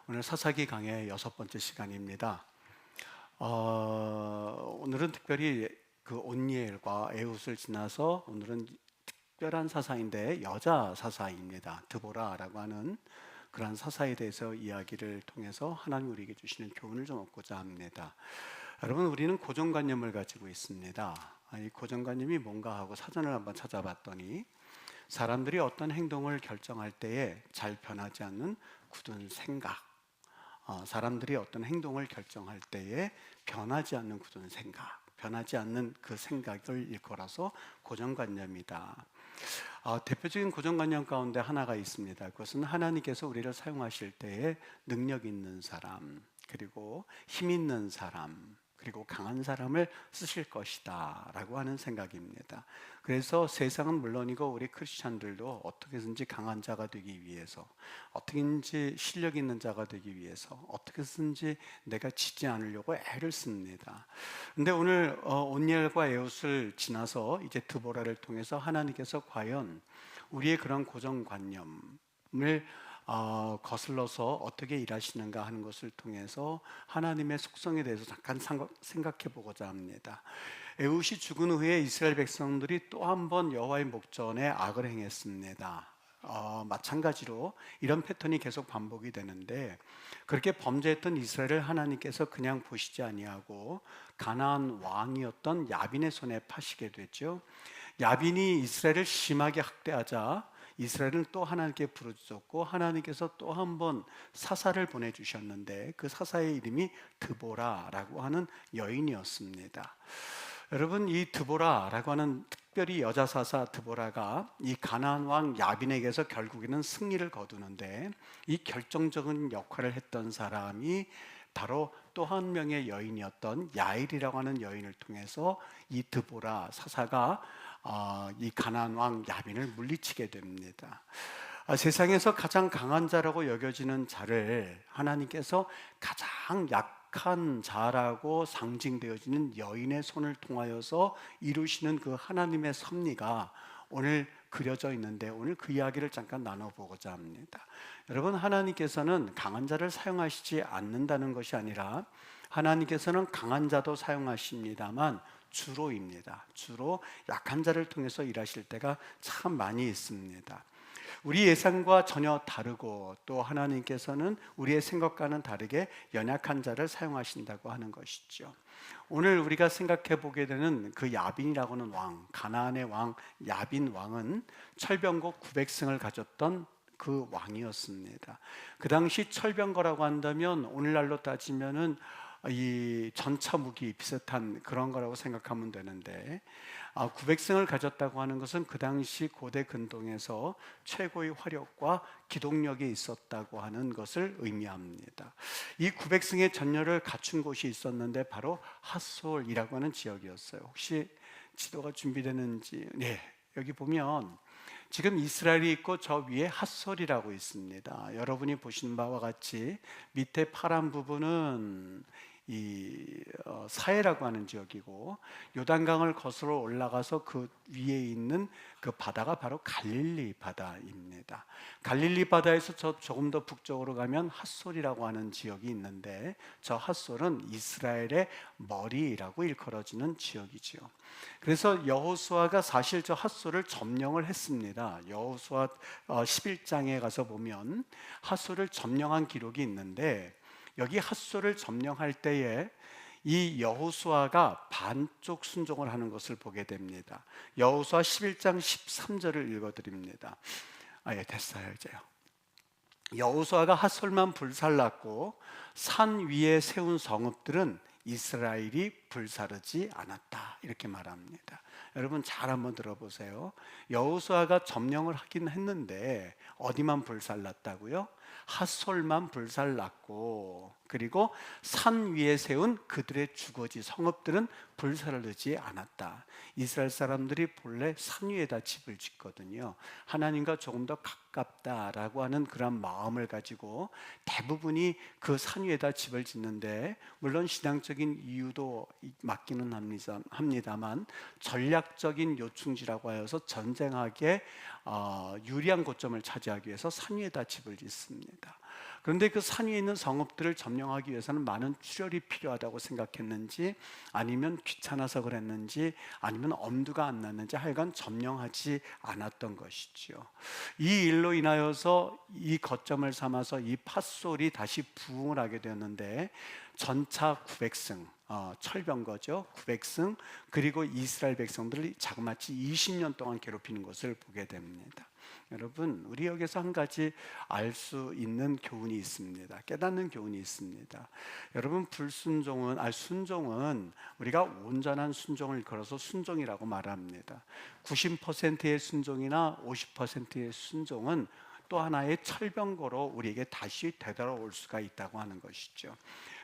오늘 사사기 강의 6번째 시간입니다. 오늘은 특별히 그 온니엘과 에훗을 지나서 오늘은 특별한 사사인데 여자 사사입니다. 드보라라고 하는 그러한 사사에 대해서 이야기를 통해서 하나님 우리에게 주시는 교훈을 좀 얻고자 합니다. 여러분, 우리는 고정관념을 가지고 있습니다. 이 고정관념이 뭔가 하고 사전을 한번 찾아봤더니 사람들이 어떤 행동을 결정할 때에 잘 변하지 않는 굳은 생각, 사람들이 어떤 행동을 결정할 때에 변하지 않는 굳은 생각, 변하지 않는 그 생각을 일컬어서 고정관념이다. 대표적인 고정관념 가운데 하나가 있습니다. 그것은 하나님께서 우리를 사용하실 때에 능력 있는 사람, 그리고 힘 있는 사람, 그리고 강한 사람을 쓰실 것이다 라고 하는 생각입니다. 그래서 세상은 물론이고 우리 크리스찬들도 어떻게든지 강한 자가 되기 위해서, 어떻게든지 실력 있는 자가 되기 위해서, 어떻게든지 내가 지지 않으려고 애를 씁니다. 근데 오늘 온니엘과 에훗을 지나서 이제 드보라를 통해서 하나님께서 과연 우리의 그런 고정관념을 거슬러서 어떻게 일하시는가 하는 것을 통해서 하나님의 속성에 대해서 잠깐 생각해 보고자 합니다. 에훗이 죽은 후에 이스라엘 백성들이 또 한 번 여호와의 목전에 악을 행했습니다. 마찬가지로 이런 패턴이 계속 반복이 되는데, 그렇게 범죄했던 이스라엘을 하나님께서 그냥 보시지 아니하고 가나안 왕이었던 야빈의 손에 파시게 됐죠. 야빈이 이스라엘을 심하게 학대하자 이스라엘은 또 하나님께 부르짖었고 하나님께서 또 한 번 사사를 보내주셨는데 그 사사의 이름이 드보라라고 하는 여인이었습니다. 여러분, 이 드보라라고 하는 특별히 여자 사사 드보라가 이 가나안 왕 야빈에게서 결국에는 승리를 거두는데 이 결정적인 역할을 했던 사람이 바로 또 한 명의 여인이었던 야일이라고 하는 여인을 통해서 이 드보라 사사가 이 가나안 왕 야빈을 물리치게 됩니다. 세상에서 가장 강한 자라고 여겨지는 자를 하나님께서 가장 약한 자라고 상징되어지는 여인의 손을 통하여서 이루시는 그 하나님의 섭리가 오늘 그려져 있는데, 오늘 그 이야기를 잠깐 나눠보고자 합니다. 여러분, 하나님께서는 강한 자를 사용하시지 않는다는 것이 아니라 하나님께서는 강한 자도 사용하십니다만 주로 약한 자를 통해서 일하실 때가 참 많이 있습니다. 우리 예상과 전혀 다르고 또 하나님께서는 우리의 생각과는 다르게 연약한 자를 사용하신다고 하는 것이죠. 오늘 우리가 생각해 보게 되는 그 야빈이라고 하는 왕, 가나안의 왕 야빈 왕은 철병거 900승을 가졌던 그 왕이었습니다. 그 당시 철병거라고 한다면 오늘날로 따지면은 이 전차 무기 비슷한 그런 거라고 생각하면 되는데, 900승을 가졌다고 하는 것은 그 당시 고대 근동에서 최고의 화력과 기동력이 있었다고 하는 것을 의미합니다. 이 900승의 전열을 갖춘 곳이 있었는데 바로 핫솔이라고 하는 지역이었어요. 혹시 지도가 준비되는지? 네, 여기 보면 지금 이스라엘이 있고 저 위에 핫솔이라고 있습니다. 여러분이 보신 바와 같이 밑에 파란 부분은 이 사해라고 하는 지역이고, 요단강을 거슬러 올라가서 그 위에 있는 그 바다가 바로 갈릴리 바다입니다. 갈릴리 바다에서 조금 더 북쪽으로 가면 핫솔이라고 하는 지역이 있는데, 저 핫솔은 이스라엘의 머리라고 일컬어지는 지역이지요. 그래서 여호수아가 사실 저 핫솔을 점령을 했습니다. 여호수아 11장에 가서 보면 핫솔을 점령한 기록이 있는데, 여기 핫솔을 점령할 때에 이 여호수아가 반쪽 순종을 하는 것을 보게 됩니다. 여호수아 11장 13절을 읽어드립니다. 예, 됐어요 이제요. 여호수아가 핫솔만 불살랐고 산 위에 세운 성읍들은 이스라엘이 불사르지 않았다, 이렇게 말합니다. 여러분 잘 한번 들어보세요. 여호수아가 점령을 하긴 했는데 어디만 불살랐다고요? 핫솔만 불살랐고, 그리고 산 위에 세운 그들의 주거지 성읍들은 불살르지 않았다. 이스라엘 사람들이 본래 산 위에다 집을 짓거든요. 하나님과 조금 더 가깝다라고 하는 그런 마음을 가지고 대부분이 그 산 위에다 집을 짓는데, 물론 신앙적인 이유도 맞기는 합니다만 전략적인 요충지라고 하여서 전쟁하기에 유리한 고점을 차지하기 위해서 산 위에다 집을 짓습니다. 그런데 그 산 위에 있는 성읍들을 점령하기 위해서는 많은 출혈이 필요하다고 생각했는지, 아니면 귀찮아서 그랬는지, 아니면 엄두가 안 났는지 하여간 점령하지 않았던 것이죠. 이 일로 인하여서 이 거점을 삼아서 이 팟솔이 다시 부흥을 하게 되었는데, 전차 900승, 철병거죠. 900승, 그리고 이스라엘 백성들을 자그마치 20년 동안 괴롭히는 것을 보게 됩니다. 여러분, 우리 여기서 한 가지 알 수 있는 교훈이 있습니다. 깨닫는 교훈이 있습니다. 여러분, 순종은 우리가 온전한 순종을 걸어서 순종이라고 말합니다. 90%의 순종이나 50%의 순종은 또 하나의 철병거로 우리에게 다시 되돌아올 수가 있다고 하는 것이죠.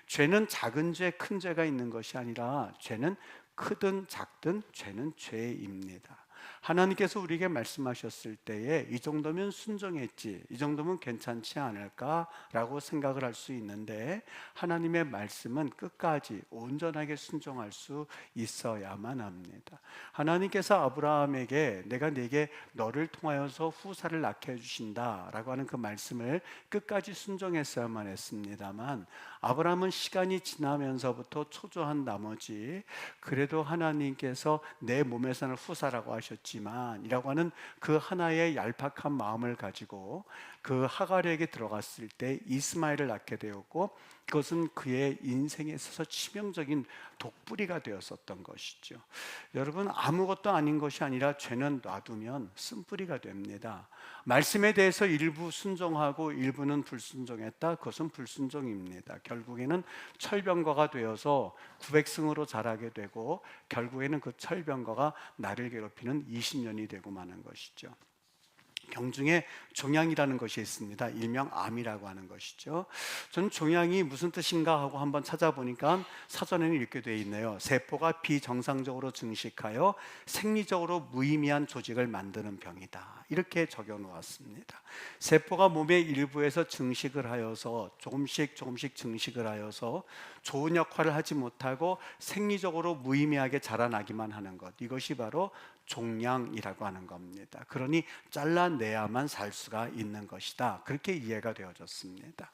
죄는 작은 죄, 큰 죄가 있는 것이 아니라 죄는 크든 작든 죄는 죄입니다. 하나님께서 우리에게 말씀하셨을 때에 이 정도면 순종했지, 이 정도면 괜찮지 않을까라고 생각을 할 수 있는데, 하나님의 말씀은 끝까지 온전하게 순종할 수 있어야만 합니다. 하나님께서 아브라함에게 내가 네게 너를 통하여서 후사를 낳게 해주신다라고 하는 그 말씀을 끝까지 순종했어야만 했습니다만, 아브라함은 시간이 지나면서부터 초조한 나머지 그래도 하나님께서 내 몸에서는 후사라고 하셨지만 이라고 하는 그 하나의 얄팍한 마음을 가지고 그 하갈에게 들어갔을 때 이스마엘을 낳게 되었고, 그것은 그의 인생에 있어서 치명적인 독뿌리가 되었었던 것이죠. 여러분, 아무것도 아닌 것이 아니라 죄는 놔두면 쓴뿌리가 됩니다. 말씀에 대해서 일부 순종하고 일부는 불순종했다, 그것은 불순종입니다. 결국에는 철병거가 되어서 900승으로 자라게 되고, 결국에는 그 철병거가 나를 괴롭히는 20년이 되고 마는 것이죠. 경중에 종양이라는 것이 있습니다. 일명 암이라고 하는 것이죠. 저는 종양이 무슨 뜻인가 하고 한번 찾아보니까 사전에는 이렇게 되어 있네요. 세포가 비정상적으로 증식하여 생리적으로 무의미한 조직을 만드는 병이다, 이렇게 적어 놓았습니다. 세포가 몸의 일부에서 증식을 하여서 조금씩 증식을 하여서 좋은 역할을 하지 못하고 생리적으로 무의미하게 자라나기만 하는 것, 이것이 바로 종양이라고 하는 겁니다. 그러니 잘라내야만 살 수가 있는 것이다, 그렇게 이해가 되어졌습니다.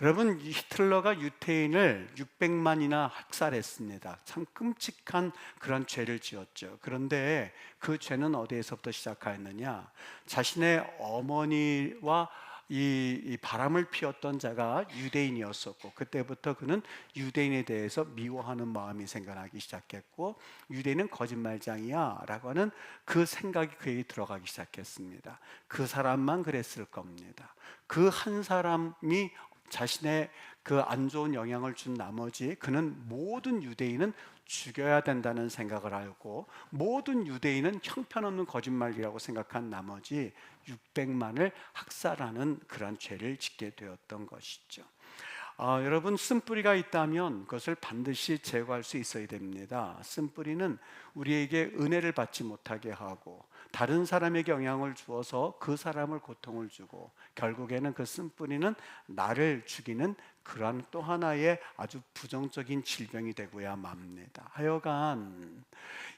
여러분, 히틀러가 유태인을 600만이나 학살했습니다. 참 끔찍한 그런 죄를 지었죠. 그런데 그 죄는 어디에서부터 시작하였느냐, 자신의 어머니와 이 바람을 피웠던 자가 유대인이었었고, 그때부터 그는 유대인에 대해서 미워하는 마음이 생겨나기 시작했고, 유대인은 거짓말장이야 라고 하는 그 생각이 그에게 들어가기 시작했습니다. 그 사람만 그랬을 겁니다. 그 한 사람이 자신의 그 안 좋은 영향을 준 나머지 그는 모든 유대인은 죽여야 된다는 생각을 알고, 모든 유대인은 형편없는 거짓말이라고 생각한 나머지 600만을 학살하는 그런 죄를 짓게 되었던 것이죠. 여러분, 쓴뿌리가 있다면 그것을 반드시 제거할 수 있어야 됩니다. 쓴뿌리는 우리에게 은혜를 받지 못하게 하고, 다른 사람에게 영향을 주어서 그 사람을 고통을 주고, 결국에는 그 쓴뿌리는 나를 죽이는 그러한 또 하나의 아주 부정적인 질병이 되고야 맙니다. 하여간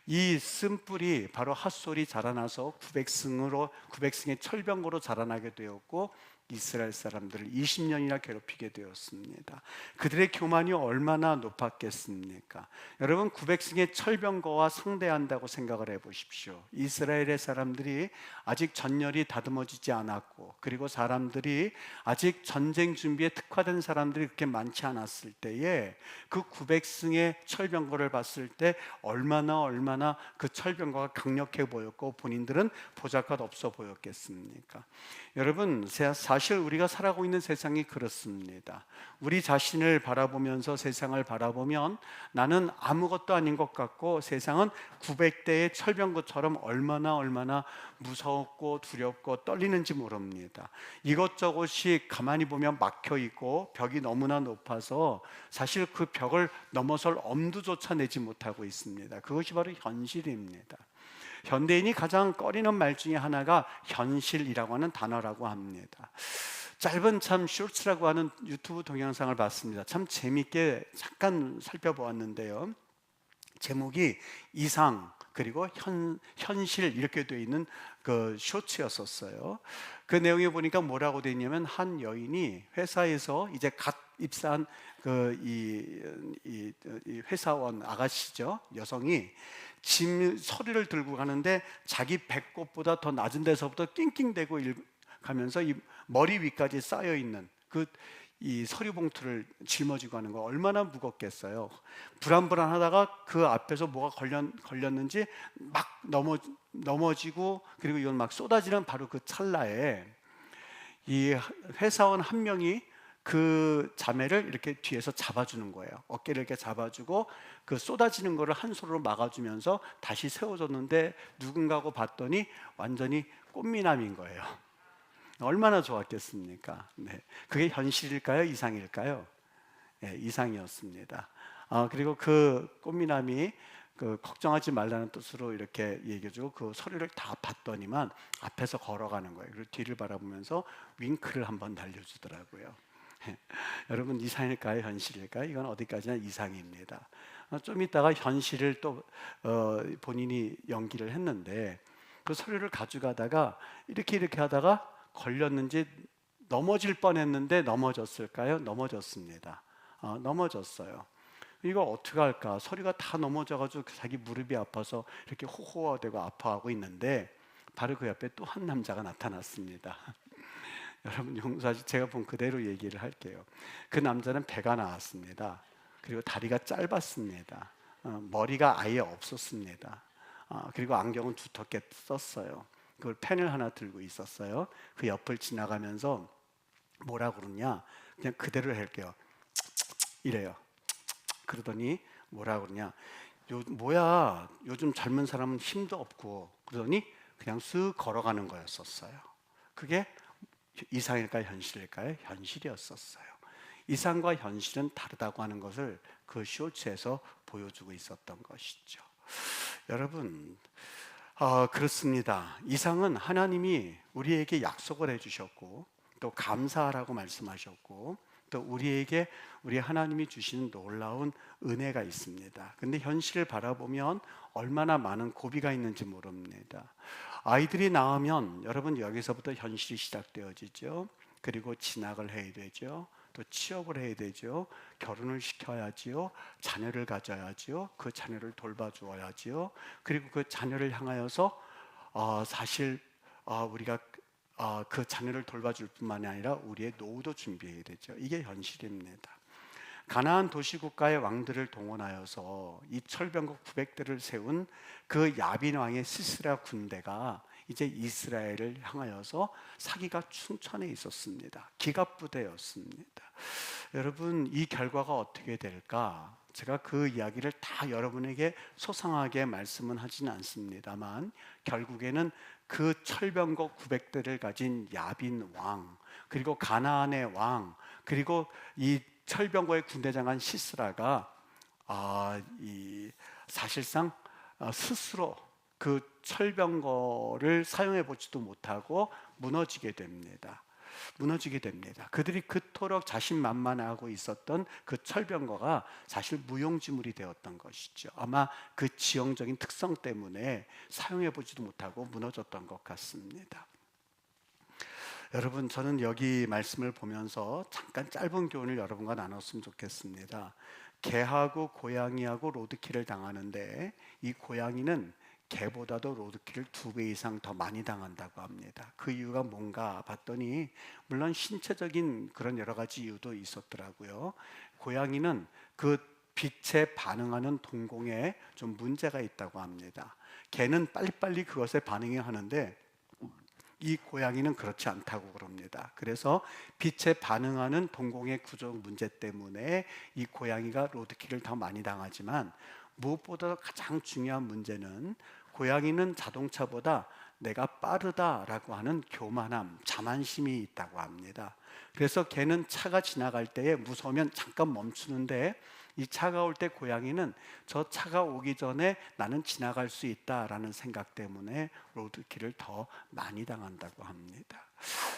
이 쓴뿌리, 바로 핫솔이 자라나서 900승의 철병거로 자라나게 되었고, 이스라엘 사람들을 20년이나 괴롭히게 되었습니다. 그들의 교만이 얼마나 높았겠습니까? 여러분, 900승의 철병거와 상대한다고 생각을 해보십시오. 이스라엘의 사람들이 아직 전열이 다듬어지지 않았고, 그리고 사람들이 아직 전쟁 준비에 특화된 사람들이 그렇게 많지 않았을 때에 그 900승의 철병거를 봤을 때 얼마나 그 철병거가 강력해 보였고, 본인들은 보잘것 없어 보였겠습니까? 여러분, 사실 우리가 살아가고 있는 세상이 그렇습니다. 우리 자신을 바라보면서 세상을 바라보면 나는 아무것도 아닌 것 같고, 세상은 900대의 철병거처럼 얼마나 무섭고 두렵고 떨리는지 모릅니다. 이것저것이 가만히 보면 막혀 있고 벽이 너무나 높아서 사실 그 벽을 넘어설 엄두조차 내지 못하고 있습니다. 그것이 바로 현실입니다. 현대인이 가장 꺼리는 말 중에 하나가 현실이라고 하는 단어라고 합니다. 짧은 참 쇼츠라고 하는 유튜브 동영상을 봤습니다. 참 재미있게 잠깐 살펴보았는데요, 제목이 이상 그리고 현실 이렇게 되어 있는 그 쇼츠였었어요. 그 내용에 보니까 뭐라고 되어 있냐면 한 여인이 회사에서 이제 갓 입사한 이 회사원 아가씨죠. 여성이 짐 서류를 들고 가는데 자기 배꼽보다 더 낮은 데서부터 낑낑대고 가면서 이 머리 위까지 쌓여 있는 이 서류 봉투를 짊어지고 가는 거 얼마나 무겁겠어요. 불안불안하다가 그 앞에서 뭐가 걸렸는지 막 넘어지고, 그리고 이건 막 쏟아지는 바로 그 찰나에 이 회사원 한 명이 그 자매를 이렇게 뒤에서 잡아주는 거예요. 어깨를 이렇게 잡아주고 그 쏟아지는 거를 한 손으로 막아주면서 다시 세워줬는데, 누군가고 봤더니 완전히 꽃미남인 거예요. 얼마나 좋았겠습니까? 네. 그게 현실일까요? 이상일까요? 네, 이상이었습니다. 그리고 그 꽃미남이 걱정하지 말라는 뜻으로 이렇게 얘기해주고 그 서류를 다 봤더니만 앞에서 걸어가는 거예요. 그리고 뒤를 바라보면서 윙크를 한번 날려주더라고요. 여러분, 이상일까요? 현실일까요? 이건 어디까지나 이상입니다. 좀 이따가 현실을 또 본인이 연기를 했는데, 그 서류를 가져가다가 이렇게 하다가 걸렸는지 넘어질 뻔했는데 넘어졌을까요? 넘어졌습니다. 넘어졌어요. 이거 어떻게 할까? 서류가 다 넘어져가지고 자기 무릎이 아파서 이렇게 호호하되고 아파하고 있는데, 바로 그 옆에 또 한 남자가 나타났습니다. 여러분, 용서하시, 제가 본 그대로 얘기를 할게요. 그 남자는 배가 나왔습니다. 그리고 다리가 짧았습니다. 머리가 아예 없었습니다. 그리고 안경은 두텁게 썼어요. 그걸 펜을 하나 들고 있었어요. 그 옆을 지나가면서 뭐라 그러냐, 그냥 그대로 할게요. 이래요. 그러더니 뭐라 그러냐, 뭐야 요즘 젊은 사람은 힘도 없고, 그러더니 그냥 쓱 걸어가는 거였었어요. 그게 이상일까요? 현실일까요? 현실이었었어요. 이상과 현실은 다르다고 하는 것을 그 쇼츠에서 보여주고 있었던 것이죠. 여러분, 그렇습니다. 이상은 하나님이 우리에게 약속을 해주셨고, 또 감사하라고 말씀하셨고, 또 우리에게 우리 하나님이 주시는 놀라운 은혜가 있습니다. 근데 현실을 바라보면 얼마나 많은 고비가 있는지 모릅니다. 아이들이 낳으면 여러분, 여기서부터 현실이 시작되어지죠. 그리고 진학을 해야 되죠. 또 취업을 해야 되죠. 결혼을 시켜야지요. 자녀를 가져야지요. 그 자녀를 돌봐주어야지요. 그리고 그 자녀를 향하여서 사실 우리가 그 자녀를 돌봐줄 뿐만이 아니라 우리의 노후도 준비해야 되죠. 이게 현실입니다. 가나안 도시국가의 왕들을 동원하여서 이 철병거 900대를 세운 그 야빈 왕의 시스라 군대가 이제 이스라엘을 향하여서 사기가 충천해 있었습니다. 기갑부대였습니다. 여러분, 이 결과가 어떻게 될까? 제가 그 이야기를 다 여러분에게 소상하게 말씀은 하지는 않습니다만, 결국에는 그 철병거 900대를 가진 야빈 왕, 그리고 가나안의 왕, 그리고 이 철병거의 군대장관 시스라가 사실상 스스로 그 철병거를 사용해 보지도 못하고 무너지게 됩니다. 그들이 그토록 자신만만하고 있었던 그 철병거가 사실 무용지물이 되었던 것이죠. 아마 그 지형적인 특성 때문에 사용해 보지도 못하고 무너졌던 것 같습니다. 여러분, 저는 여기 말씀을 보면서 잠깐 짧은 교훈을 여러분과 나눴으면 좋겠습니다. 개하고 고양이하고 로드킬을 당하는데, 이 고양이는 개보다도 로드킬을 2배 이상 더 많이 당한다고 합니다. 그 이유가 뭔가 봤더니, 물론 신체적인 그런 여러 가지 이유도 있었더라고요. 고양이는 그 빛에 반응하는 동공에 좀 문제가 있다고 합니다. 개는 빨리빨리 그것에 반응해야 하는데 이 고양이는 그렇지 않다고 그럽니다. 그래서 빛에 반응하는 동공의 구조 문제 때문에 이 고양이가 로드킬을 더 많이 당하지만, 무엇보다 가장 중요한 문제는 고양이는 자동차보다 내가 빠르다라고 하는 교만함, 자만심이 있다고 합니다. 그래서 개는 차가 지나갈 때에 무서우면 잠깐 멈추는데, 이 차가 올 때 고양이는 저 차가 오기 전에 나는 지나갈 수 있다라는 생각 때문에 로드킬을 더 많이 당한다고 합니다.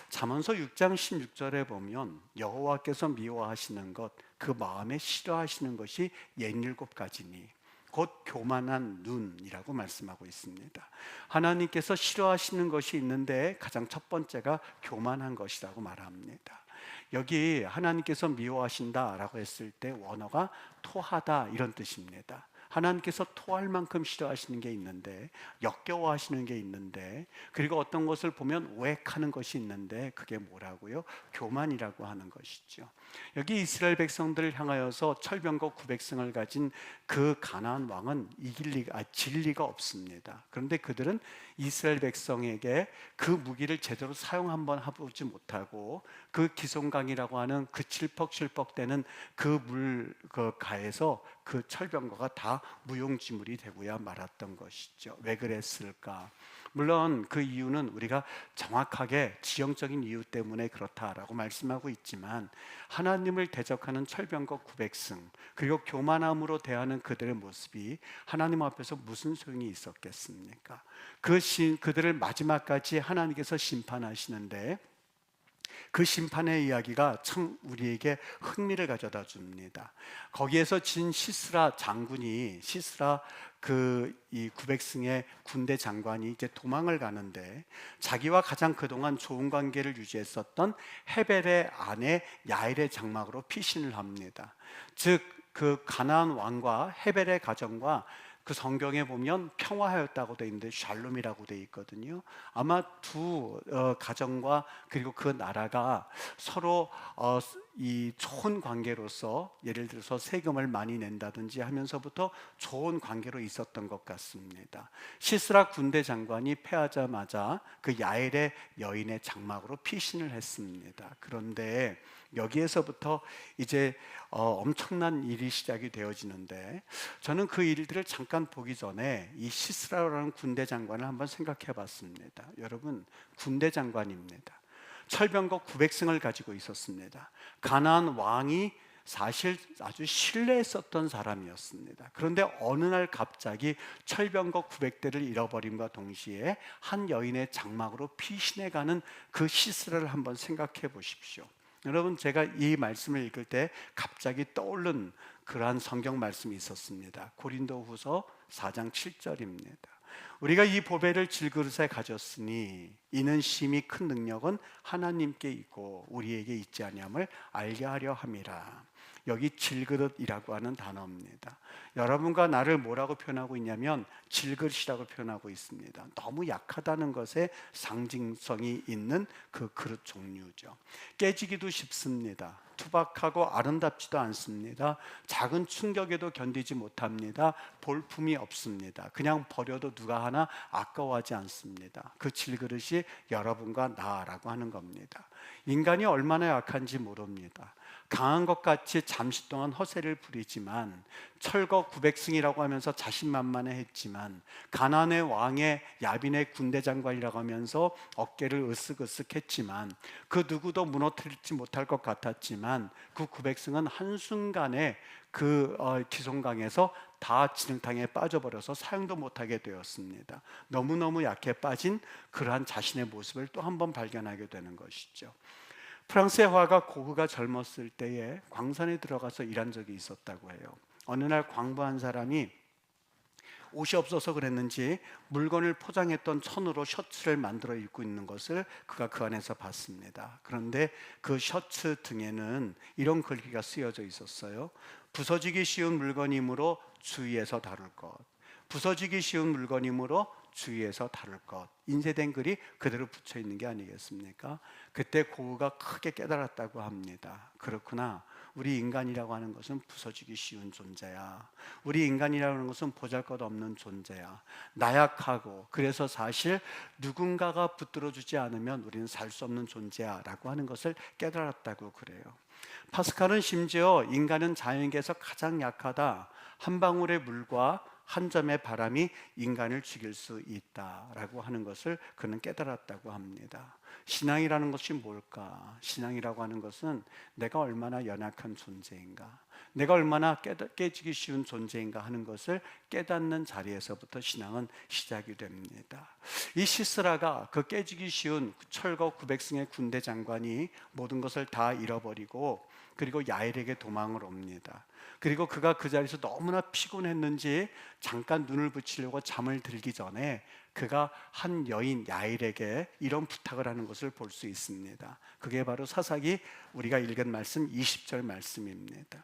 잠언서 6장 16절에 보면 여호와께서 미워하시는 것, 그 마음에 싫어하시는 것이 67가지니 곧 교만한 눈이라고 말씀하고 있습니다. 하나님께서 싫어하시는 것이 있는데 가장 첫 번째가 교만한 것이라고 말합니다. 여기 하나님께서 미워하신다라고 했을 때 원어가 토하다 이런 뜻입니다. 하나님께서 토할 만큼 싫어하시는 게 있는데, 역겨워하시는 게 있는데, 그리고 어떤 것을 보면 오해하는 것이 있는데, 그게 뭐라고요? 교만이라고 하는 것이죠. 여기 이스라엘 백성들을 향하여서 철병거 900승을 가진 그 가나안 왕은 질 리가 없습니다. 그런데 그들은 이스라엘 백성에게 그 무기를 제대로 사용 한번 해보지 못하고 그 기송강이라고 하는 그 칠퍽칠퍽대는 그 가에서 그 철병거가 다 무용지물이 되고야 말았던 것이죠. 왜 그랬을까? 물론 그 이유는 우리가 정확하게 지형적인 이유 때문에 그렇다라고 말씀하고 있지만, 하나님을 대적하는 철병거 900승 그리고 교만함으로 대하는 그들의 모습이 하나님 앞에서 무슨 소용이 있었겠습니까? 그들을 마지막까지 하나님께서 심판하시는데, 그 심판의 이야기가 참 우리에게 흥미를 가져다 줍니다. 거기에서 진 시스라 장군이, 이 900승의 군대 장관이 이제 도망을 가는데, 자기와 가장 그동안 좋은 관계를 유지했었던 헤벨의 아내 야엘의 장막으로 피신을 합니다. 즉 그 가나안 왕과 헤벨의 가정과 그 성경에 보면 평화하였다고 되어 있는데 샬롬이라고 되어 있거든요. 아마 두 가정과 그리고 그 나라가 서로 이 좋은 관계로서, 예를 들어서 세금을 많이 낸다든지 하면서부터 좋은 관계로 있었던 것 같습니다. 시스라 군대 장관이 패하자마자 그 야엘의 여인의 장막으로 피신을 했습니다. 그런데 여기에서부터 이제 엄청난 일이 시작이 되어지는데, 저는 그 일들을 잠깐 보기 전에 이 시스라라는 군대 장관을 한번 생각해 봤습니다. 여러분, 군대 장관입니다. 철병거 900승을 가지고 있었습니다. 가나안 왕이 사실 아주 신뢰했었던 사람이었습니다. 그런데 어느 날 갑자기 철병거 900대를 잃어버림과 동시에 한 여인의 장막으로 피신해가는 그 시스라를 한번 생각해 보십시오. 여러분, 제가 이 말씀을 읽을 때 갑자기 떠오른 그러한 성경 말씀이 있었습니다. 고린도후서 4장 7절입니다. 우리가 이 보배를 질그릇에 가졌으니 이는 심히 큰 능력은 하나님께 있고 우리에게 있지 아니함을 알게 하려 함이라. 여기 질그릇이라고 하는 단어입니다. 여러분과 나를 뭐라고 표현하고 있냐면 질그릇이라고 표현하고 있습니다. 너무 약하다는 것에 상징성이 있는 그 그릇 종류죠. 깨지기도 쉽습니다. 투박하고 아름답지도 않습니다. 작은 충격에도 견디지 못합니다. 볼품이 없습니다. 그냥 버려도 누가 하나 아까워하지 않습니다. 그 질그릇이 여러분과 나라고 하는 겁니다. 인간이 얼마나 약한지 모릅니다. 강한 것 같이 잠시 동안 허세를 부리지만, 철거 900승이라고 하면서 자신만만해 했지만, 가나안의 왕의 야빈의 군대 장관이라고 하면서 어깨를 으쓱으쓱 했지만, 그 누구도 무너뜨리지 못할 것 같았지만, 그 900승은 한순간에 그 기송강에서 다 진흙탕에 빠져버려서 사용도 못하게 되었습니다. 너무너무 약해 빠진 그러한 자신의 모습을 또 한 번 발견하게 되는 것이죠. 프랑스의 화가 고흐가 젊었을 때에 광산에 들어가서 일한 적이 있었다고 해요. 어느 날 광부한 사람이 옷이 없어서 그랬는지 물건을 포장했던 천으로 셔츠를 만들어 입고 있는 것을 그가 그 안에서 봤습니다. 그런데 그 셔츠 등에는 이런 글귀가 쓰여져 있었어요. 부서지기 쉬운 물건이므로 주의해서 다룰 것. 부서지기 쉬운 물건이므로 주의해서 다룰 것. 인쇄된 글이 그대로 붙여 있는 게 아니겠습니까? 그때 고흐가 크게 깨달았다고 합니다. 그렇구나. 우리 인간이라고 하는 것은 부서지기 쉬운 존재야. 우리 인간이라고 하는 것은 보잘것없는 존재야. 나약하고, 그래서 사실 누군가가 붙들어주지 않으면 우리는 살 수 없는 존재야 라고 하는 것을 깨달았다고 그래요. 파스칼은 심지어 인간은 자연계에서 가장 약하다. 한 방울의 물과 한 점의 바람이 인간을 죽일 수 있다라고 하는 것을 그는 깨달았다고 합니다. 신앙이라는 것이 뭘까? 신앙이라고 하는 것은 내가 얼마나 연약한 존재인가, 내가 얼마나 깨지기 쉬운 존재인가 하는 것을 깨닫는 자리에서부터 신앙은 시작이 됩니다. 이 시스라가 그 깨지기 쉬운 철거 900승의 군대 장관이 모든 것을 다 잃어버리고 그리고 야엘에게 도망을 옵니다. 그리고 그가 그 자리에서 너무나 피곤했는지 잠깐 눈을 붙이려고 잠을 들기 전에 그가 한 여인 야일에게 이런 부탁을 하는 것을 볼 수 있습니다. 그게 바로 사사기 우리가 읽은 말씀 20절 말씀입니다.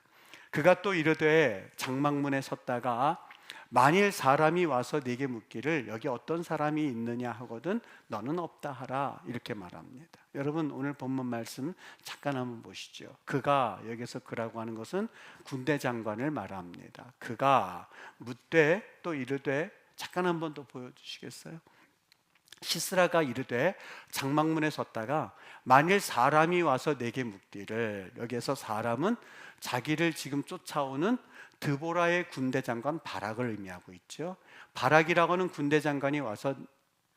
그가 또 이르되 장막문에 섰다가 만일 사람이 와서 네게 묻기를 여기 어떤 사람이 있느냐 하거든 너는 없다 하라 이렇게 말합니다. 여러분 오늘 본문 말씀 잠깐 한번 보시죠. 그가 여기서 그라고 하는 것은 군대 장관을 말합니다. 그가 묻되 또 이르되 잠깐 한번 더 보여주시겠어요? 시스라가 이르되 장막문에 섰다가 만일 사람이 와서 내게 묻기를, 여기에서 사람은 자기를 지금 쫓아오는 드보라의 군대 장관 바락을 의미하고 있죠. 바락이라고 하는 군대 장관이 와서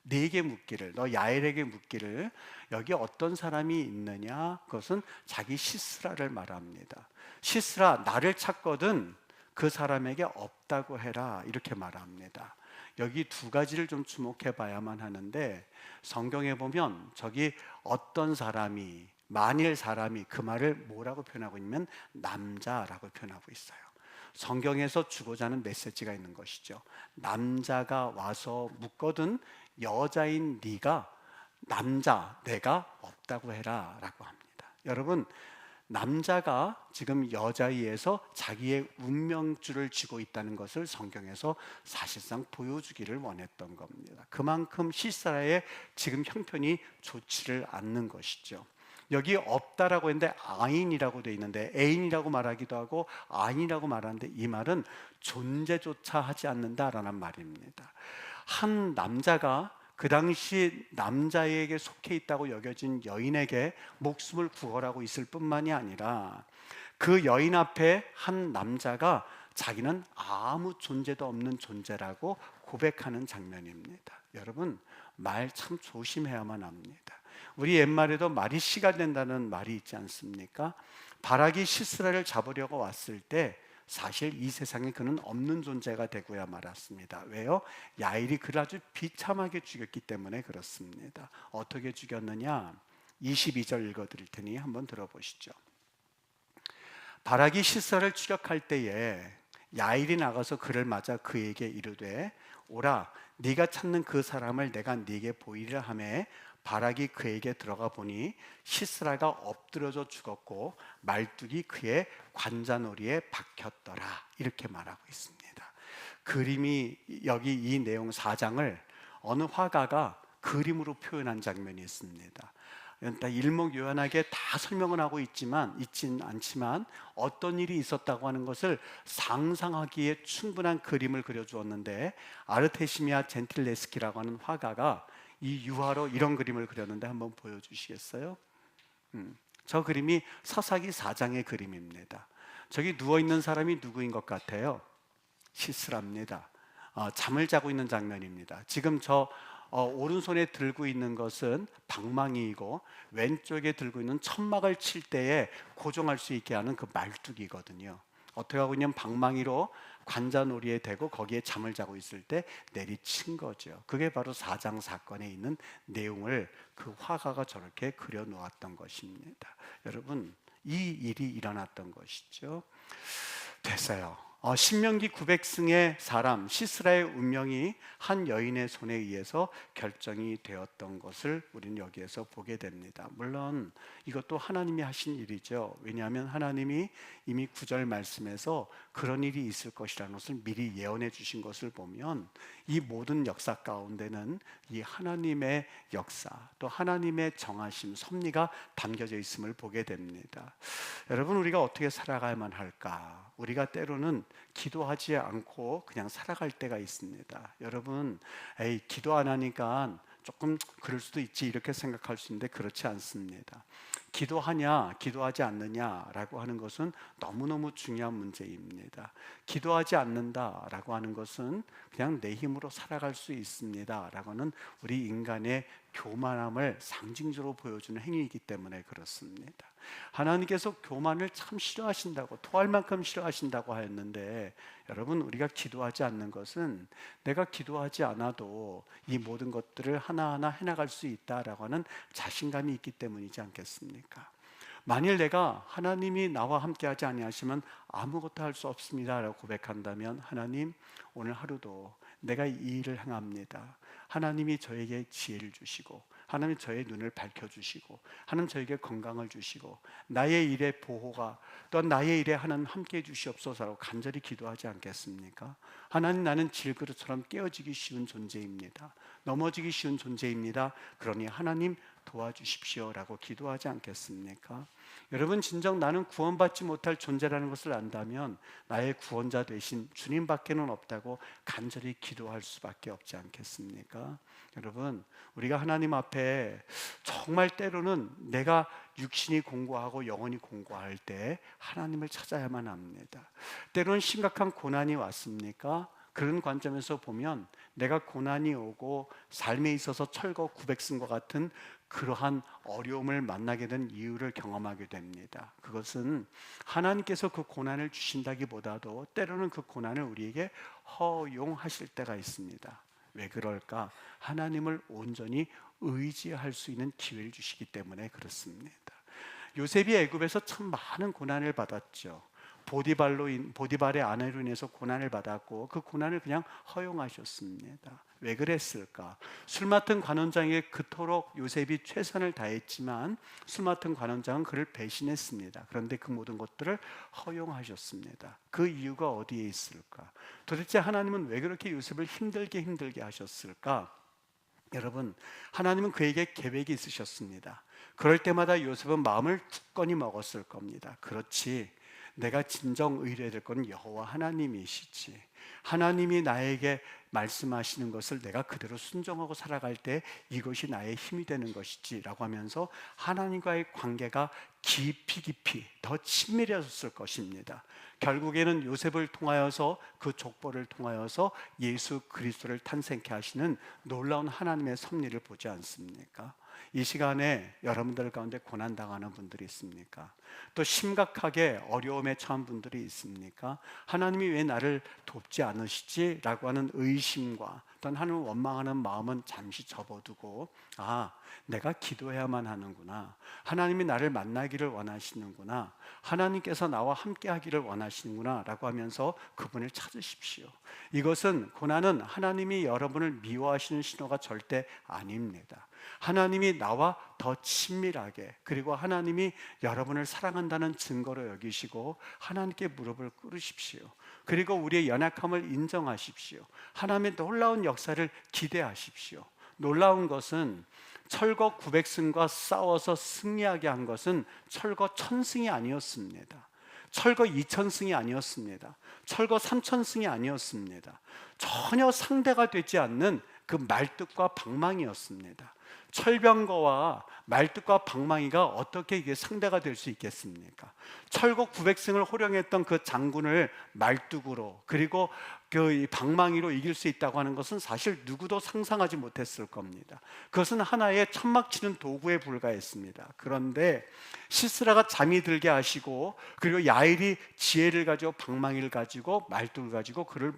네게 묻기를, 너 야엘에게 묻기를 여기 어떤 사람이 있느냐, 그것은 자기 시스라를 말합니다. 시스라 나를 찾거든 그 사람에게 없다고 해라 이렇게 말합니다. 여기 두 가지를 좀 주목해 봐야만 하는데, 성경에 보면 저기 어떤 사람이, 만일 사람이, 그 말을 뭐라고 표현하고 있냐면 남자라고 표현하고 있어요. 성경에서 주고자 하는 메시지가 있는 것이죠. 남자가 와서 묻거든 여자인 네가, 남자 내가 없다고 해라 라고 합니다. 여러분, 남자가 지금 여자에서 자기의 운명줄을 쥐고 있다는 것을 성경에서 사실상 보여주기를 원했던 겁니다. 그만큼 시스라의 지금 형편이 좋지를 않는 것이죠. 여기 없다라고 했는데 아인이라고 되어 있는데, 애인이라고 말하기도 하고 아인이라고 말하는데, 이 말은 존재조차 하지 않는다라는 말입니다. 한 남자가 그 당시 남자에게 속해 있다고 여겨진 여인에게 목숨을 구걸하고 있을 뿐만이 아니라 그 여인 앞에 한 남자가 자기는 아무 존재도 없는 존재라고 고백하는 장면입니다. 여러분, 말 참 조심해야만 합니다. 우리 옛말에도 말이 씨가 된다는 말이 있지 않습니까? 바락이 시스라를 잡으려고 왔을 때 사실 이 세상에 그는 없는 존재가 되고야 말았습니다. 왜요? 야일이 그를 아주 비참하게 죽였기 때문에 그렇습니다. 어떻게 죽였느냐? 22절 읽어드릴 테니 한번 들어보시죠. 바락이 시스라를 추격할 때에 야일이 나가서 그를 맞아 그에게 이르되 오라, 네가 찾는 그 사람을 내가 네게 보이리라 하매 바락이 그에게 들어가 보니 시스라가 엎드려져 죽었고 말뚝이 그의 관자놀이에 박혔더라 이렇게 말하고 있습니다. 그림이, 여기 이 내용 4장을 어느 화가가 그림으로 표현한 장면이 있습니다. 일목요연하게 다 설명을 하고 있진 않지만 어떤 일이 있었다고 하는 것을 상상하기에 충분한 그림을 그려주었는데, 아르테시미아 젠틸레스키라고 하는 화가가 이 유화로 이런 그림을 그렸는데 한번 보여주시겠어요? 저 그림이 사사기 4장의 그림입니다. 저기 누워있는 사람이 누구인 것 같아요? 시스라입니다. 잠을 자고 있는 장면입니다. 지금 저 오른손에 들고 있는 것은 방망이이고 왼쪽에 들고 있는 천막을 칠 때에 고정할 수 있게 하는 그 말뚝이거든요. 어떻게 하고 있냐면 방망이로 관자놀이에 대고 거기에 잠을 자고 있을 때 내리친 거죠. 그게 바로 4장 사건에 있는 내용을 그 화가가 저렇게 그려 놓았던 것입니다. 여러분, 이 일이 일어났던 것이죠. 됐어요. 신명기 900승의 사람 시스라의 운명이 한 여인의 손에 의해서 결정이 되었던 것을 우리는 여기에서 보게 됩니다. 물론 이것도 하나님이 하신 일이죠. 왜냐하면 하나님이 이미 9절 말씀에서 그런 일이 있을 것이라는 것을 미리 예언해 주신 것을 보면 이 모든 역사 가운데는 이 하나님의 역사, 또 하나님의 정하심, 섭리가 담겨져 있음을 보게 됩니다. 여러분, 우리가 어떻게 살아가야만 할까? 우리가 때로는 기도하지 않고 그냥 살아갈 때가 있습니다. 여러분, 기도 안 하니까 조금 그럴 수도 있지 이렇게 생각할 수 있는데 그렇지 않습니다. 기도하냐 기도하지 않느냐라고 하는 것은 너무너무 중요한 문제입니다. 기도하지 않는다라고 하는 것은 그냥 내 힘으로 살아갈 수 있습니다라고는 우리 인간의 교만함을 상징적으로 보여주는 행위이기 때문에 그렇습니다. 하나님께서 교만을 참 싫어하신다고, 토할 만큼 싫어하신다고 하였는데, 여러분, 우리가 기도하지 않는 것은 내가 기도하지 않아도 이 모든 것들을 하나하나 해나갈 수 있다라고 하는 자신감이 있기 때문이지 않겠습니까? 만일 내가 하나님이 나와 함께하지 아니하시면 아무것도 할 수 없습니다 라고 고백한다면, 하나님 오늘 하루도 내가 이 일을 행합니다. 하나님이 저에게 지혜를 주시고, 하나님 저의 눈을 밝혀주시고, 하나님 저에게 건강을 주시고, 나의 일에 보호가, 또한 나의 일에 하나님 함께해 주시옵소서라고 간절히 기도하지 않겠습니까? 하나님, 나는 질그릇처럼 깨어지기 쉬운 존재입니다. 넘어지기 쉬운 존재입니다. 그러니 하나님 도와주십시오 라고 기도하지 않겠습니까? 여러분, 진정 나는 구원받지 못할 존재라는 것을 안다면 나의 구원자 되신 주님밖에는 없다고 간절히 기도할 수밖에 없지 않겠습니까? 여러분, 우리가 하나님 앞에 정말 때로는 내가 육신이 공고하고 영혼이 공고할 때 하나님을 찾아야만 합니다. 때로는 심각한 고난이 왔습니까? 그런 관점에서 보면 내가 고난이 오고 삶에 있어서 철거 900승과 같은 그러한 어려움을 만나게 된 이유를 경험하게 됩니다. 그것은 하나님께서 그 고난을 주신다기보다도 때로는 그 고난을 우리에게 허용하실 때가 있습니다. 왜 그럴까? 하나님을 온전히 의지할 수 있는 기회를 주시기 때문에 그렇습니다. 요셉이 애굽에서 참 많은 고난을 받았죠. 보디발의 아내로 인해서 고난을 받았고, 그 고난을 그냥 허용하셨습니다. 왜 그랬을까? 술 맡은 관원장에게 그토록 요셉이 최선을 다했지만 술 맡은 관원장은 그를 배신했습니다. 그런데 그 모든 것들을 허용하셨습니다. 그 이유가 어디에 있을까? 도대체 하나님은 왜 그렇게 요셉을 힘들게 하셨을까? 여러분, 하나님은 그에게 계획이 있으셨습니다. 그럴 때마다 요셉은 마음을 굳건히 먹었을 겁니다. 그렇지, 내가 진정 의뢰해야 될 건 여호와 하나님이시지. 하나님이 나에게 말씀하시는 것을 내가 그대로 순종하고 살아갈 때 이것이 나의 힘이 되는 것이지 라고 하면서 하나님과의 관계가 깊이 더 친밀해졌을 것입니다. 결국에는 요셉을 통하여서, 그 족보를 통하여서 예수 그리스도를 탄생케 하시는 놀라운 하나님의 섭리를 보지 않습니까? 이 시간에 여러분들 가운데 고난당하는 분들이 있습니까? 또 심각하게 어려움에 처한 분들이 있습니까? 하나님이 왜 나를 돕지 않으시지? 라고 하는 의심과 또는 하나님을 원망하는 마음은 잠시 접어두고, 내가 기도해야만 하는구나, 하나님이 나를 만나기를 원하시는구나, 하나님께서 나와 함께 하기를 원하시는구나 라고 하면서 그분을 찾으십시오. 이것은, 고난은 하나님이 여러분을 미워하시는 신호가 절대 아닙니다. 하나님이 나와 더 친밀하게, 그리고 하나님이 여러분을 사랑한다는 증거로 여기시고 하나님께 무릎을 꿇으십시오. 그리고 우리의 연약함을 인정하십시오. 하나님의 놀라운 역사를 기대하십시오. 놀라운 것은 철거 900승과 싸워서 승리하게 한 것은 철거 1000승이 아니었습니다. 철거 2000승이 아니었습니다. 철거 3000승이 아니었습니다. 전혀 상대가 되지 않는 그 말뚝과 방망이였습니다. 철병거와 말뚝과 방망이가 어떻게 이게 상대가 될 수 있겠습니까? 철거 900승을 호령했던 그 장군을 말뚝으로, 그리고 그 방망이로 이길 수 있다고 하는 것은 사실 누구도 상상하지 못했을 겁니다. 그것은 하나의 천막 치는 도구에 불과했습니다. 그런데 시스라가 잠이 들게 하시고, 그리고 야일이 지혜를 가지고 방망이를 가지고 말뚝을 가지고 그를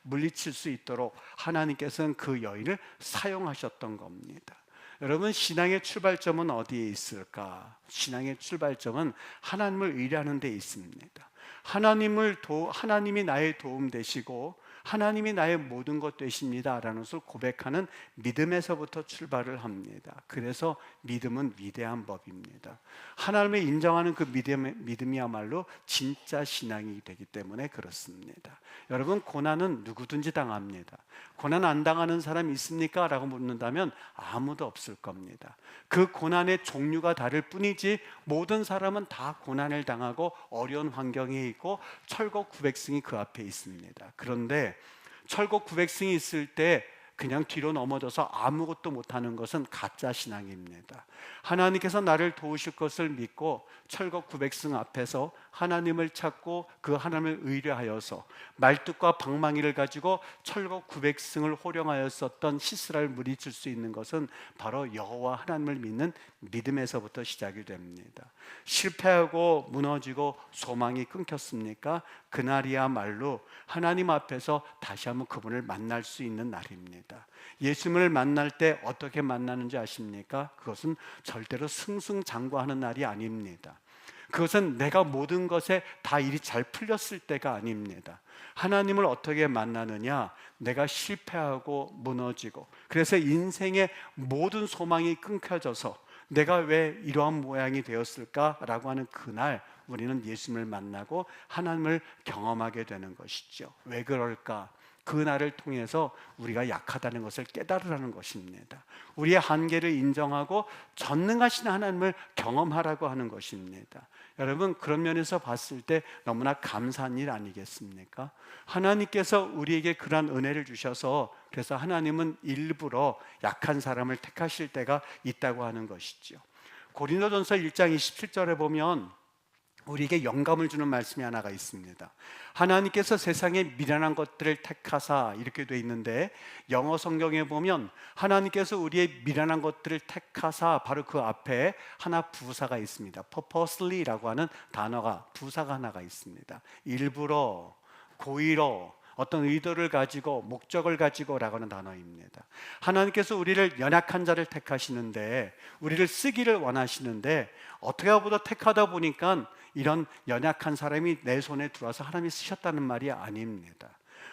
물리칠 수 있도록 하나님께서는 그 여인을 사용하셨던 겁니다. 여러분, 신앙의 출발점은 어디에 있을까? 신앙의 출발점은 하나님을 의뢰하는 데 있습니다. 하나님이 나의 도움 되시고 하나님이 나의 모든 것 되십니다 라는 것을 고백하는 믿음에서부터 출발을 합니다. 그래서 믿음은 위대한 법입니다. 하나님을 인정하는 그 믿음이야말로 진짜 신앙이 되기 때문에 그렇습니다. 여러분, 고난은 누구든지 당합니다. 고난 안 당하는 사람 있습니까? 라고 묻는다면 아무도 없을 겁니다. 그 고난의 종류가 다를 뿐이지 모든 사람은 다 고난을 당하고 어려운 환경에 있고 철거 900승이 그 앞에 있습니다. 그런데 철거 900승이 있을 때 그냥 뒤로 넘어져서 아무것도 못하는 것은 가짜 신앙입니다. 하나님께서 나를 도우실 것을 믿고 철거 900승 앞에서 하나님을 찾고 그 하나님을 의뢰하여서 말뚝과 방망이를 가지고 철거 900승을 호령하였었던 시스라를 물리칠 수 있는 것은 바로 여호와 하나님을 믿는 믿음에서부터 시작이 됩니다. 실패하고 무너지고 소망이 끊겼습니까? 그날이야말로 하나님 앞에서 다시 한번 그분을 만날 수 있는 날입니다. 아닙니다. 예수님을 만날 때 어떻게 만나는지 아십니까? 그것은 절대로 승승장구하는 날이 아닙니다. 그것은 내가 모든 것에 다 일이 잘 풀렸을 때가 아닙니다. 하나님을 어떻게 만나느냐? 내가 실패하고 무너지고, 그래서 인생의 모든 소망이 끊겨져서 내가 왜 이러한 모양이 되었을까라고 하는 그날 우리는 예수님을 만나고 하나님을 경험하게 되는 것이죠. 왜 그럴까? 그날을 통해서 우리가 약하다는 것을 깨달으라는 것입니다. 우리의 한계를 인정하고 전능하신 하나님을 경험하라고 하는 것입니다. 여러분, 그런 면에서 봤을 때 너무나 감사한 일 아니겠습니까? 하나님께서 우리에게 그러한 은혜를 주셔서, 그래서 하나님은 일부러 약한 사람을 택하실 때가 있다고 하는 것이죠. 고린도전서 1장 27절에 보면 우리에게 영감을 주는 말씀이 하나가 있습니다. 하나님께서 세상에 미련한 것들을 택하사, 이렇게 돼 있는데, 영어 성경에 보면 하나님께서 우리의 미련한 것들을 택하사, 바로 그 앞에 하나 부사가 있습니다. purposely라고 하는 단어가, 부사가 하나가 있습니다. 일부러, 고의로, 어떤 의도를 가지고, 목적을 가지고라고 하는 단어입니다. 하나님께서 우리를 연약한 자를 택하시는데, 우리를 쓰기를 원하시는데, 어떻게 보다 택하다 보니까 이런 연약한 사람이 내 손에 들어와서 하나님이 쓰셨다는 말이 아닙니다.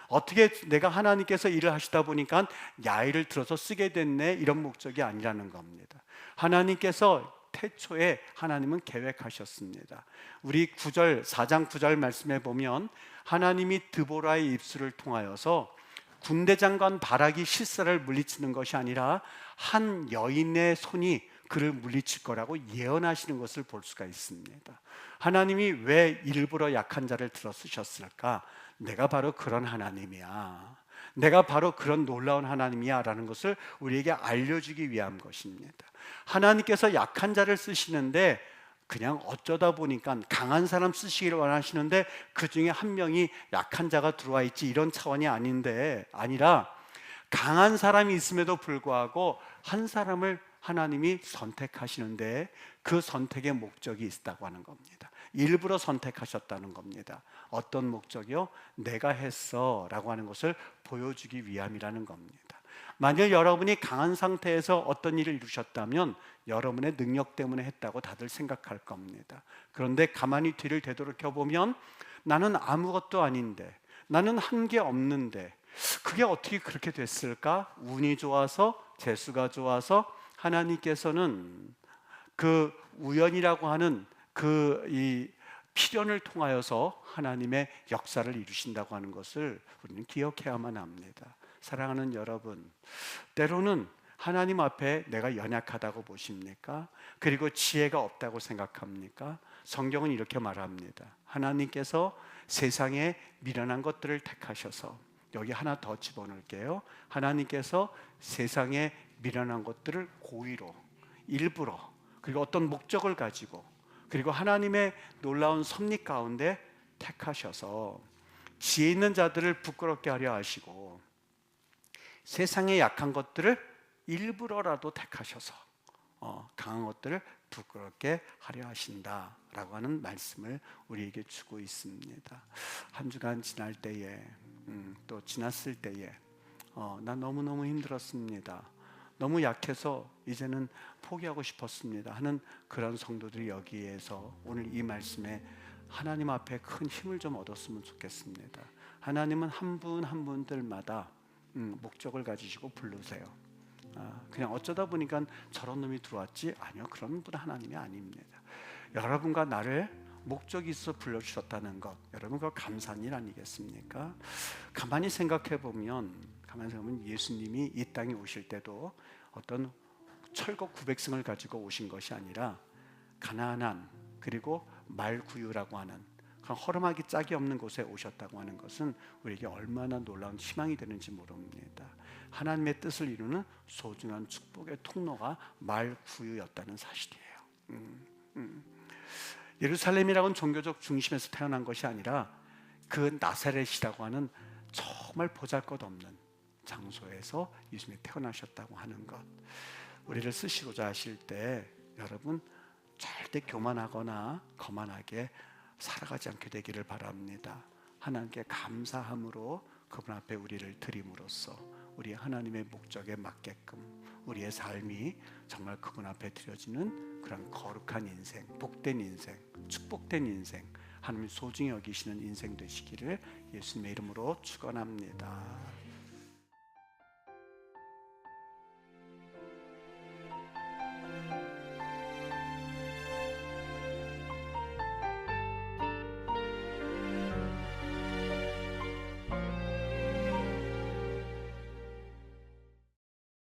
어떻게 내가 하나님께서 일을 하시다 보니까 야의를 들어서 쓰게 됐네, 이런 목적이 아니라는 겁니다. 하나님께서 태초에 하나님은 계획하셨습니다. 우리 4장 9절 말씀에 보면 하나님이 드보라의 입술을 통하여서 군대 장관 바락이 실사를 물리치는 것이 아니라 한 여인의 손이 그를 물리칠 거라고 예언하시는 것을 볼 수가 있습니다. 하나님이 왜 일부러 약한 자를 들어 쓰셨을까? 내가 바로 그런 하나님이야, 내가 바로 그런 놀라운 하나님이야 라는 것을 우리에게 알려주기 위한 것입니다. 하나님께서 약한 자를 쓰시는데 그냥 어쩌다 보니까 강한 사람 쓰시기를 원하시는데 그 중에 한 명이 약한 자가 들어와 있지, 이런 차원이 아니라 강한 사람이 있음에도 불구하고 한 사람을 하나님이 선택하시는데 그 선택의 목적이 있다고 하는 겁니다. 일부러 선택하셨다는 겁니다. 어떤 목적이요? 내가 했어 라고 하는 것을 보여주기 위함이라는 겁니다. 만일 여러분이 강한 상태에서 어떤 일을 이루셨다면 여러분의 능력 때문에 했다고 다들 생각할 겁니다. 그런데 가만히 뒤를 되돌아보면 나는 아무것도 아닌데, 나는 한 게 없는데 그게 어떻게 그렇게 됐을까? 운이 좋아서, 재수가 좋아서 하나님께서는 그 우연이라고 하는 이 필연을 통하여서 하나님의 역사를 이루신다고 하는 것을 우리는 기억해야만 합니다. 사랑하는 여러분, 때로는 하나님 앞에 내가 연약하다고 보십니까? 그리고 지혜가 없다고 생각합니까? 성경은 이렇게 말합니다. 하나님께서 세상에 미련한 것들을 택하셔서, 여기 하나 더 집어넣을게요. 하나님께서 세상에 미련한 것들을 고의로, 일부러, 그리고 어떤 목적을 가지고, 그리고 하나님의 놀라운 섭리 가운데 택하셔서 지혜 있는 자들을 부끄럽게 하려 하시고, 세상의 약한 것들을 일부러라도 택하셔서 강한 것들을 부끄럽게 하려 하신다라고 하는 말씀을 우리에게 주고 있습니다. 한 주간 지날 때에, 또 지났을 때에 난 너무너무 힘들었습니다, 너무 약해서 이제는 포기하고 싶었습니다 하는 그런 성도들이 여기에서 오늘 이 말씀에 하나님 앞에 큰 힘을 좀 얻었으면 좋겠습니다. 하나님은 한 분 한 분들마다 목적을 가지시고 부르세요. 그냥 어쩌다 보니까 저런 놈이 들어왔지? 아니요, 그런 분 하나님이 아닙니다. 여러분과 나를 목적이 있어 불러주셨다는 것, 여러분 그거 감사한 일 아니겠습니까? 가만히 생각해 보면 예수님이 이 땅에 오실 때도 어떤 철거 900승을 가지고 오신 것이 아니라 가나안, 그리고 말구유라고 하는 그런 허름하기 짝이 없는 곳에 오셨다고 하는 것은 우리에게 얼마나 놀라운 희망이 되는지 모릅니다. 하나님의 뜻을 이루는 소중한 축복의 통로가 말구유였다는 사실이에요. 예루살렘이라고는 종교적 중심에서 태어난 것이 아니라 그 나사렛이라고 하는 정말 보잘것없는 장소에서 예수님이 태어나셨다고 하는 것, 우리를 쓰시고자 하실 때 여러분 절대 교만하거나 거만하게 살아가지 않게 되기를 바랍니다. 하나님께 감사함으로 그분 앞에 우리를 드림으로써 우리 하나님의 목적에 맞게끔 우리의 삶이 정말 그분 앞에 드려지는 그런 거룩한 인생, 복된 인생, 축복된 인생, 하나님 소중히 여기시는 인생 되시기를 예수님의 이름으로 축원합니다.